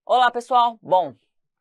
Olá, pessoal! Bom,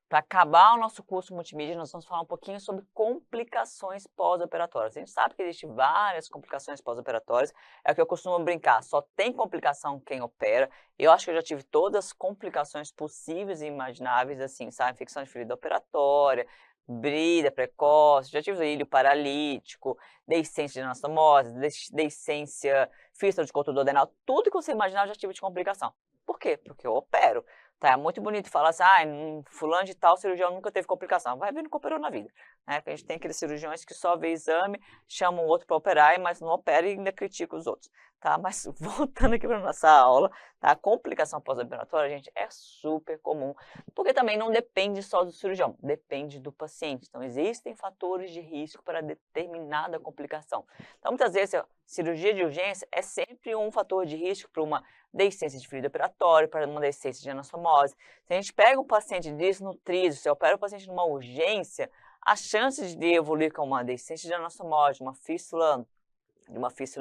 para acabar o nosso curso multimídia, nós vamos falar um pouquinho sobre complicações pós-operatórias. A gente sabe que existem várias complicações pós-operatórias, é o que eu costumo brincar, só tem complicação quem opera. Eu acho que eu já tive todas as complicações possíveis e imagináveis, assim, sabe? Infecção de ferida operatória, brida precoce, já tive ilho paralítico, deiscência de anastomose, deiscência, fístula de condutor adenal, tudo que você imaginar eu já tive de complicação. Por quê? Porque eu opero. Tá, é muito bonito falar assim, fulano de tal cirurgião nunca teve complicação. Vai ver, nunca operou na vida. Né? Porque a gente tem aqueles cirurgiões que só vê exame, chamam o outro para operar, mas não opera e ainda critica os outros. Tá? Mas voltando aqui para nossa aula, tá? A complicação pós-operatória, gente, é super comum, porque também não depende só do cirurgião, depende do paciente. Então, existem fatores de risco para determinada complicação. Então, muitas vezes, a cirurgia de urgência é sempre um fator de risco para uma deiscência de fluido operatório, para uma deiscência de anastomose. Se a gente pega um paciente desnutrido, se opera o paciente numa urgência, a chance de evoluir com uma deiscência de anastomose, de uma fístula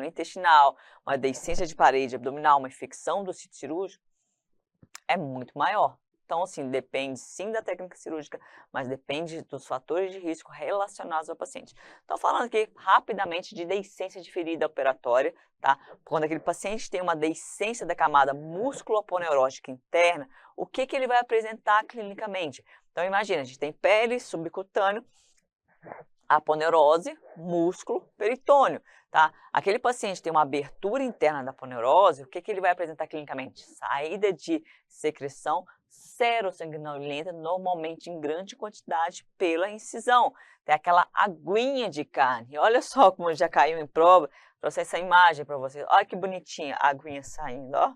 intestinal, uma deiscência de parede abdominal, uma infecção do sítio cirúrgico, é muito maior. Então, assim, depende sim da técnica cirúrgica, mas depende dos fatores de risco relacionados ao paciente. Estou falando aqui rapidamente de deiscência de ferida operatória, tá? Quando aquele paciente tem uma deiscência da camada músculo-aponeurótica interna, o que ele vai apresentar clinicamente? Então, imagina, a gente tem pele, subcutâneo, aponeurose, músculo, peritônio, tá? Aquele paciente tem uma abertura interna da aponeurose, o que ele vai apresentar clinicamente? Saída de secreção serossanguinolenta, normalmente em grande quantidade pela incisão. Tem aquela aguinha de carne. Olha só como já caiu em prova. Trouxe essa imagem para vocês. Olha que bonitinha a aguinha saindo, ó.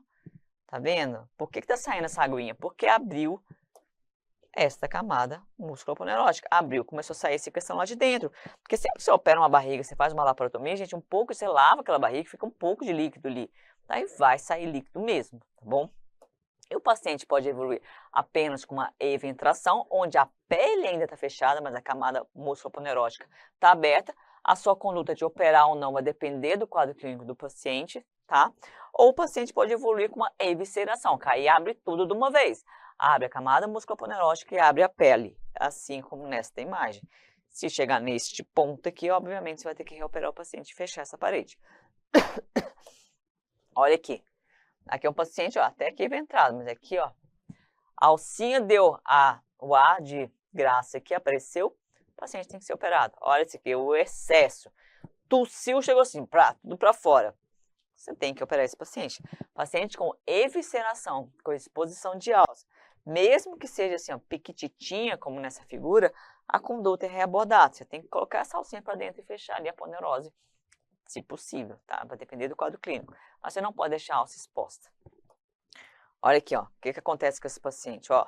Tá vendo? Por que tá saindo essa aguinha? Porque abriu esta camada músculo-aponerótica. Abriu, começou a sair secreção lá de dentro. Porque sempre que você opera uma barriga, você faz uma laparotomia, gente, um pouco, você lava aquela barriga, fica um pouco de líquido ali. Daí vai sair líquido mesmo, tá bom? E o paciente pode evoluir apenas com uma eventração, onde a pele ainda está fechada, mas a camada músculo-aponerótica está aberta. A sua conduta de operar ou não vai depender do quadro clínico do paciente, tá? Ou o paciente pode evoluir com uma evisceração, que aí abre tudo de uma vez. Abre a camada músculo-aponerótica e abre a pele, assim como nesta imagem. Se chegar neste ponto aqui, obviamente, você vai ter que reoperar o paciente e fechar essa parede. Olha aqui. Aqui é um paciente, ó, até aqui ventrado, mas aqui, ó, a alcinha deu o ar de graça aqui, apareceu, o paciente tem que ser operado. Olha esse aqui, o excesso. Tossiu, chegou assim, tudo para fora. Você tem que operar esse paciente. Paciente com evisceração, com exposição de alça, mesmo que seja assim, ó, piquititinha, como nessa figura, a conduta é reabordada. Você tem que colocar essa alcinha para dentro e fechar ali a aponeurose, se possível, tá? Vai depender do quadro clínico. Mas você não pode deixar a alça exposta. Olha aqui, ó, o que acontece com esse paciente, ó.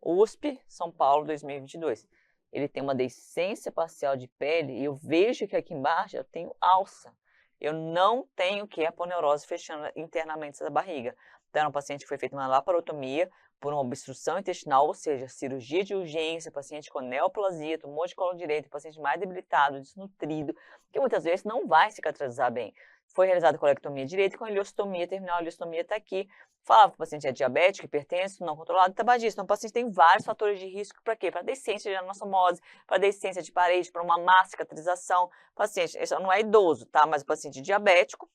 USP, São Paulo, 2022. Ele tem uma deiscência parcial de pele e eu vejo que aqui embaixo eu tenho alça. Eu não tenho que aponeurose fechando internamente essa barriga. Então, era um paciente que foi feita uma laparotomia por uma obstrução intestinal, ou seja, cirurgia de urgência, paciente com neoplasia, tumor de colo direito, paciente mais debilitado, desnutrido, que muitas vezes não vai cicatrizar bem. Foi realizada colectomia direita com ileostomia terminal, a ileostomia está aqui. Falava que o paciente é diabético, hipertenso, não controlado, tabagista. Então, o paciente tem vários fatores de risco para quê? Para deiscência de anastomose, para deiscência de parede, para uma má cicatrização. Paciente, esse não é idoso, tá? Mas o paciente diabético,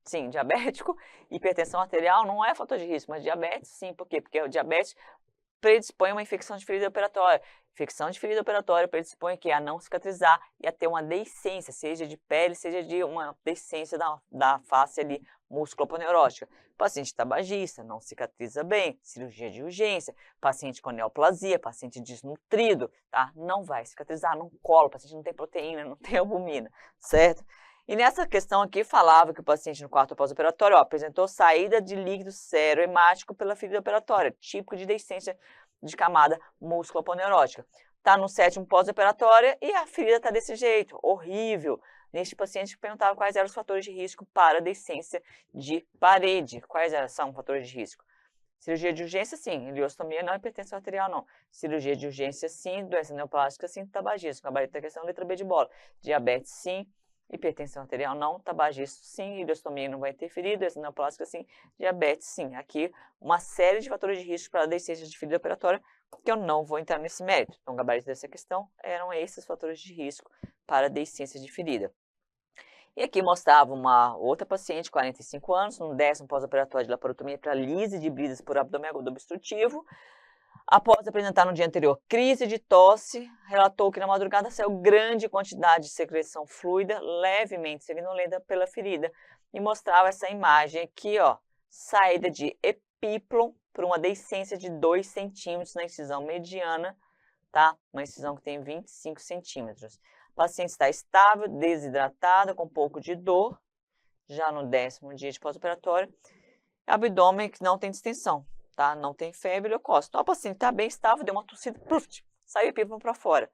sim, diabético, hipertensão arterial não é fator de risco, mas diabetes, sim. Por quê? Porque o diabetes predispõe a uma infecção de ferida operatória. Infecção de ferida operatória predispõe que a não cicatrizar e a ter uma deiscência, seja de pele, seja de uma deiscência da face ali músculo-aponeurótica. Paciente tabagista, não cicatriza bem, cirurgia de urgência, paciente com neoplasia, paciente desnutrido, tá? Não vai cicatrizar, não cola, o paciente não tem proteína, não tem albumina, certo? E nessa questão aqui falava que o paciente no quarto pós-operatório apresentou saída de líquido serohemático pela ferida operatória, típico de deiscência de camada músculo-aponeurótica. Está no sétimo pós-operatória e a ferida está desse jeito, horrível. Neste paciente perguntava quais eram os fatores de risco para a deiscência de parede. Quais são os fatores de risco? Cirurgia de urgência, sim. Ileostomia não, hipertensão arterial, não. Cirurgia de urgência, sim. Doença neoplástica, sim. Tabagismo, gabarito da questão, letra B de bola. Diabetes, sim. hipertensão arterial não, tabagismo sim, ileostomia não vai interferir, doença neoplástica sim, diabetes sim. Aqui uma série de fatores de risco para a deiscência de ferida operatória, que eu não vou entrar nesse mérito. Então, o gabarito dessa questão eram esses fatores de risco para a deiscência de ferida. E aqui mostrava uma outra paciente, 45 anos, no 10º pós-operatório de laparotomia para lise de brisas por abdômen agudo obstrutivo. Após apresentar no dia anterior crise de tosse, relatou que na madrugada saiu grande quantidade de secreção fluida, levemente sanguinolenta pela ferida. E mostrava essa imagem aqui, ó, saída de epíplon por uma deiscência de 2 centímetros na incisão mediana, tá? Uma incisão que tem 25 centímetros. O paciente está estável, desidratada, com um pouco de dor, já no 10º dia de pós-operatório. Abdômen que não tem distensão, tá? Não tem febre, leucócito. Então, o paciente está bem estável, deu uma tossida, puf, saiu o epíplon para fora.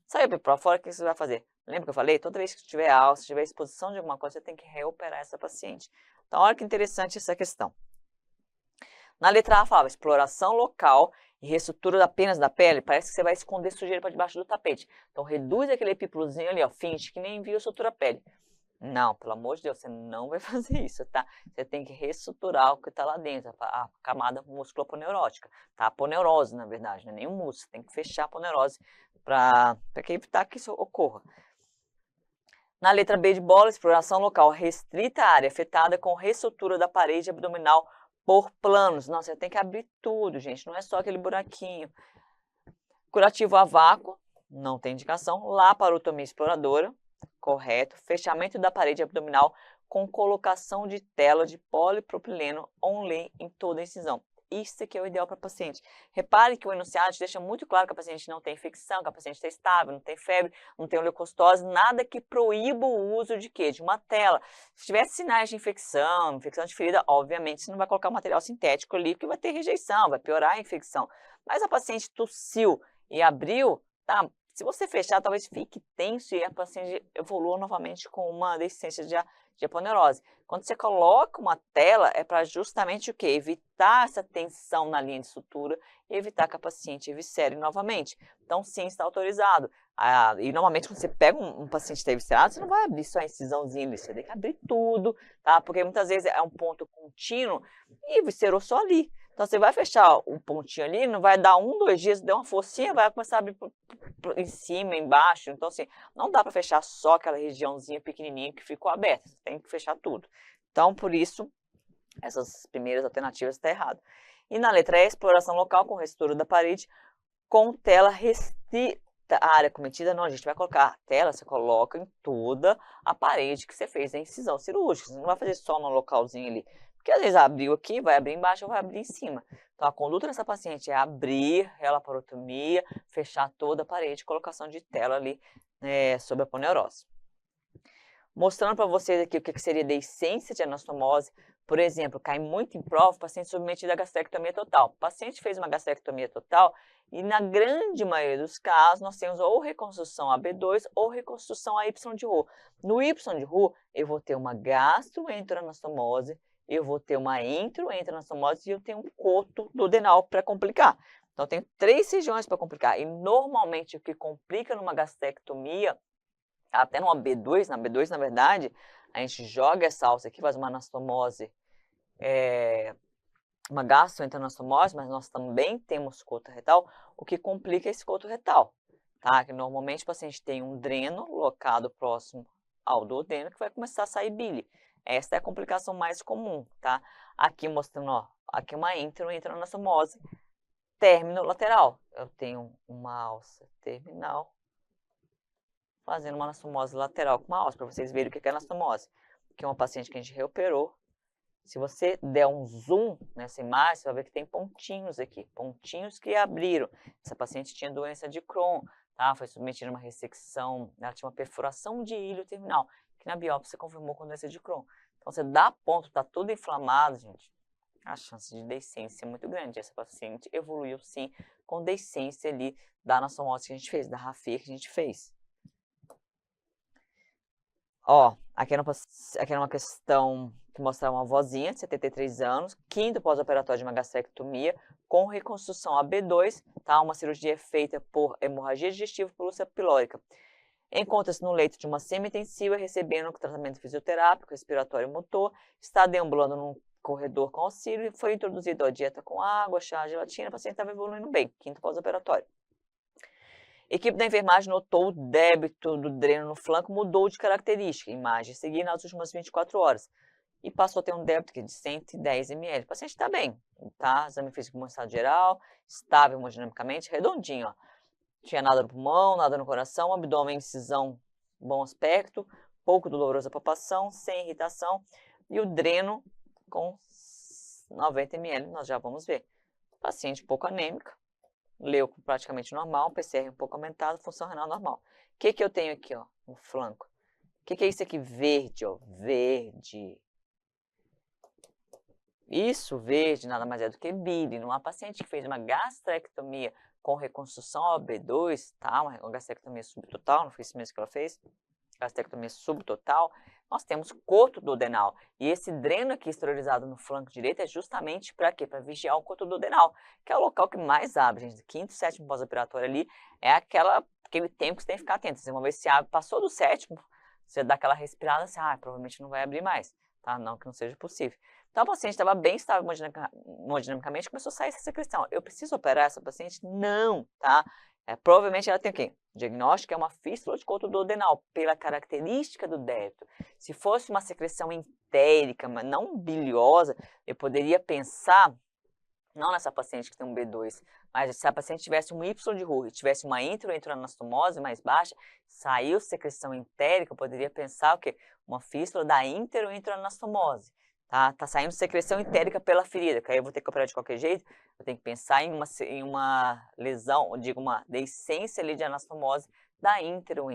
Saiu o epíplon para fora, o que você vai fazer? Lembra que eu falei? Toda vez que tiver alça, se tiver exposição de alguma coisa, você tem que reoperar essa paciente. Então, olha que interessante essa questão. Na letra A falava exploração local e reestrutura apenas da pele, parece que você vai esconder sujeira para debaixo do tapete. Então, reduz aquele epíplozinho ali, ó, finge que nem viu sutura a pele. Não, pelo amor de Deus, você não vai fazer isso, tá? Você tem que reestruturar o que está lá dentro, a camada musculoponeurótica, tá? A poneurose, na verdade, não é nem o músculo, você tem que fechar a poneurose para evitar que isso ocorra. Na letra B de bola, exploração local restrita a área afetada com reestrutura da parede abdominal por planos. Não, você tem que abrir tudo, gente, não é só aquele buraquinho. Curativo a vácuo, não tem indicação. Laparotomia exploradora, correto. Fechamento da parede abdominal com colocação de tela de polipropileno onlay em toda a incisão. Isso aqui é o ideal para a paciente. Repare que o enunciado deixa muito claro que a paciente não tem infecção, que a paciente está estável, não tem febre, não tem leucocitose, nada que proíba o uso de quê? De uma tela. Se tiver sinais de infecção de ferida, obviamente você não vai colocar material sintético ali, porque vai ter rejeição, vai piorar a infecção. Mas a paciente tossiu e abriu, tá? Se você fechar, talvez fique tenso e a paciente evolua novamente com uma deiscência de aponeurose. Quando você coloca uma tela, é para justamente o quê? Evitar essa tensão na linha de sutura e evitar que a paciente eviscere novamente. Então, sim, está autorizado. E normalmente, quando você pega um paciente que está eviscerado, você não vai abrir só a incisãozinha ali, você tem que abrir tudo, tá? Porque muitas vezes é um ponto contínuo e viscerou só ali. Então, você vai fechar o pontinho ali, não vai dar 1, 2 dias, deu uma forcinha, vai começar a abrir em cima, embaixo. Então, assim, não dá para fechar só aquela regiãozinha pequenininha que ficou aberta. Você tem que fechar tudo. Então, por isso, essas primeiras alternativas estão erradas. E na letra E, exploração local com restauro da parede com tela restrita. A área cometida, não, a gente vai colocar a tela, você coloca em toda a parede que você fez a incisão cirúrgica. Você não vai fazer só no localzinho ali. Porque às vezes abriu aqui, vai abrir embaixo ou vai abrir em cima. Então, a conduta dessa paciente é abrir a laparotomia, fechar toda a parede, colocação de tela ali sobre a poneurose. Mostrando para vocês aqui o que seria deiscência de anastomose. Por exemplo, cai muito em prova o paciente submetido à gastrectomia total. O paciente fez uma gastrectomia total e na grande maioria dos casos nós temos ou reconstrução AB2 ou reconstrução AY de Roux. No Y de Roux eu vou ter uma gastroenteroanastomose, eu vou ter uma enteroenteroanastomose e eu tenho um coto duodenal para complicar. Então eu tenho 3 regiões para complicar e normalmente o que complica numa gastrectomia, até numa B2, na B2 na verdade, a gente joga essa alça aqui, faz uma anastomose, uma gastroenteroanastomose, mas nós também temos coto retal, o que complica é esse coto retal, tá? Que normalmente o paciente tem um dreno locado próximo ao duodeno que vai começar a sair bile. Esta é a complicação mais comum, tá? Aqui mostrando, ó, aqui uma enteroanastomose, término lateral. Eu tenho uma alça terminal, fazendo uma anastomose lateral com uma alça, para vocês verem o que é anastomose. Que é uma paciente que a gente reoperou. Se você der um zoom nessa imagem, você vai ver que tem pontinhos aqui, pontinhos que abriram. Essa paciente tinha doença de Crohn, tá? Foi submetida a uma ressecção, ela tinha uma perfuração de ilho terminal, que na biópsia confirmou com doença de Crohn. Então, você dá ponto, tá tudo inflamado, gente, a chance de deiscência é muito grande. Essa paciente evoluiu, sim, com deiscência ali da anastomose que a gente fez, da rafia que a gente fez. Ó, aqui era uma questão que mostrava uma vozinha de 73 anos, 5º pós-operatório de uma gastrectomia, com reconstrução AB2, tá? Uma cirurgia feita por hemorragia digestiva por úlcera pilórica. Encontra-se no leito de uma semi-intensiva, recebendo tratamento fisioterápico, respiratório e motor, está deambulando num corredor com auxílio e foi introduzido a dieta com água, chá, gelatina, o paciente estava evoluindo bem, quinto pós-operatório. Equipe da enfermagem notou o débito do dreno no flanco mudou de característica, imagem seguida nas últimas 24 horas, e passou a ter um débito de 110 ml. O paciente está bem, tá? Exame físico com estado geral, estável hemodinamicamente, redondinho, ó. Tinha nada no pulmão, nada no coração, abdômen, incisão, bom aspecto, pouco dolorosa palpação, sem irritação, e o dreno com 90 ml, nós já vamos ver. Paciente pouco anêmica, leuco praticamente normal, PCR um pouco aumentado, função renal normal. O que eu tenho aqui, ó, no flanco? O que é isso aqui verde, ó? Verde. Isso, verde, nada mais é do que bile. Numa paciente que fez uma gastrectomia com reconstrução OB2, tá? Uma gastrectomia subtotal, não foi isso mesmo que ela fez? Gastrectomia subtotal. Nós temos cotoduodenal. E esse dreno aqui esterilizado no flanco direito é justamente para quê? Para vigiar o cotoduodenal, que é o local que mais abre, gente. Quinto, sétimo pós-operatório ali é aquele tempo que você tem que ficar atento. Uma vez se abre, passou do sétimo, você dá aquela respirada, assim, provavelmente não vai abrir mais, tá? Não que não seja possível. Então, a paciente estava bem estável hemodinamicamente, começou a sair essa secreção. Eu preciso operar essa paciente? Não, tá? Provavelmente ela tem o quê? O diagnóstico é uma fístula de cotoduodenal, pela característica do débito. Se fosse uma secreção entérica, mas não biliosa, eu poderia pensar, não nessa paciente que tem um B2, mas se a paciente tivesse um Y de Ruhr e tivesse uma introanastomose mais baixa, saiu secreção entérica, eu poderia pensar o quê? Uma fístula da introanastomose. Tá saindo secreção entérica pela ferida, que aí eu vou ter que operar de qualquer jeito, eu tenho que pensar em uma lesão, ou digo, uma deiscência ali de anastomose da intro.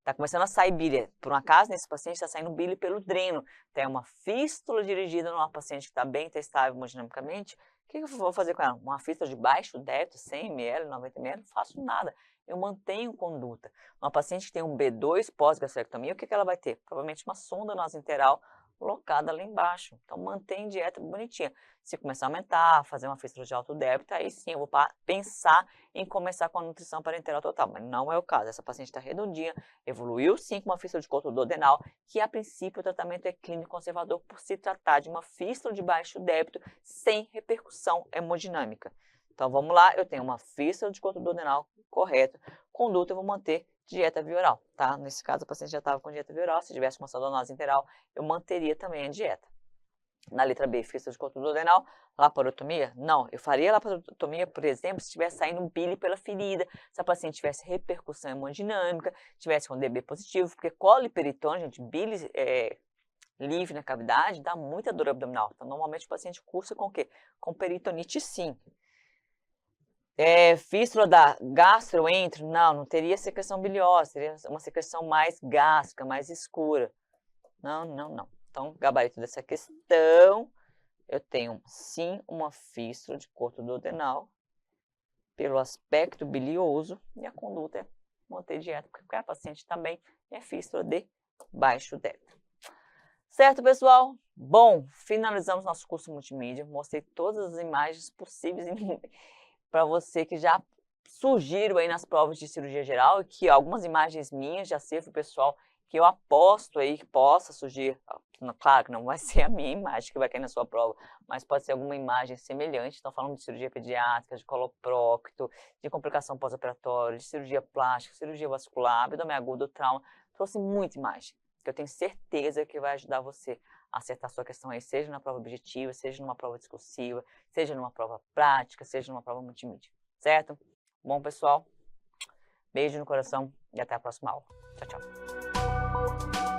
Tá começando a sair bile. Por um acaso, nesse paciente está saindo bile pelo dreno. Tem uma fístula dirigida numa paciente que está bem, está estável hemodinamicamente. O que eu vou fazer com ela? Uma fístula de baixo débito, 100 ml, 90 ml, não faço nada. Eu mantenho conduta. Uma paciente que tem um B2 pós-gastrectomia, o que ela vai ter? Provavelmente uma sonda nasointeral colocada lá embaixo. Então, mantém dieta bonitinha. Se começar a aumentar, fazer uma fístula de alto débito, aí sim eu vou pensar em começar com a nutrição parenteral total. Mas não é o caso. Essa paciente está redondinha, evoluiu sim com uma fístula de cotoduodenal, que a princípio o tratamento é clínico conservador por se tratar de uma fístula de baixo débito sem repercussão hemodinâmica. Então, vamos lá, eu tenho uma fístula de cotoduodenal correta, conduta eu vou manter dieta via oral, tá? Nesse caso, a paciente já estava com dieta via oral, se tivesse uma sonda interal, eu manteria também a dieta. Na letra B, fístula de cotoduodenal, laparotomia? Não, eu faria laparotomia, por exemplo, se estivesse saindo bile pela ferida, se a paciente tivesse repercussão hemodinâmica, tivesse com DB positivo, porque colo e peritônio, gente, bile livre na cavidade, dá muita dor abdominal. Então, normalmente o paciente cursa com o quê? Com peritonite, sim. Fístula da gastroentro? Não teria secreção biliosa, teria uma secreção mais gástrica, mais escura. Não. Então, gabarito dessa questão, eu tenho sim uma fístula de cotoduodenal pelo aspecto bilioso e a conduta é manter dieta, porque a paciente também é fístula de baixo débito. Certo, pessoal? Bom, finalizamos nosso curso multimídia, mostrei todas as imagens possíveis para você que já surgiram aí nas provas de cirurgia geral e que algumas imagens minhas já servem para o pessoal que eu aposto aí que possa surgir. Claro que não vai ser a minha imagem que vai cair na sua prova, mas pode ser alguma imagem semelhante. Estão falando de cirurgia pediátrica, de coloprocto, de complicação pós-operatória, de cirurgia plástica, cirurgia vascular, abdômen agudo, trauma. Trouxe muita imagem, que eu tenho certeza que vai ajudar você a acertar a sua questão aí, seja na prova objetiva, seja numa prova discursiva, seja numa prova prática, seja numa prova multimídia, certo? Bom, pessoal, beijo no coração e até a próxima aula. Tchau, tchau.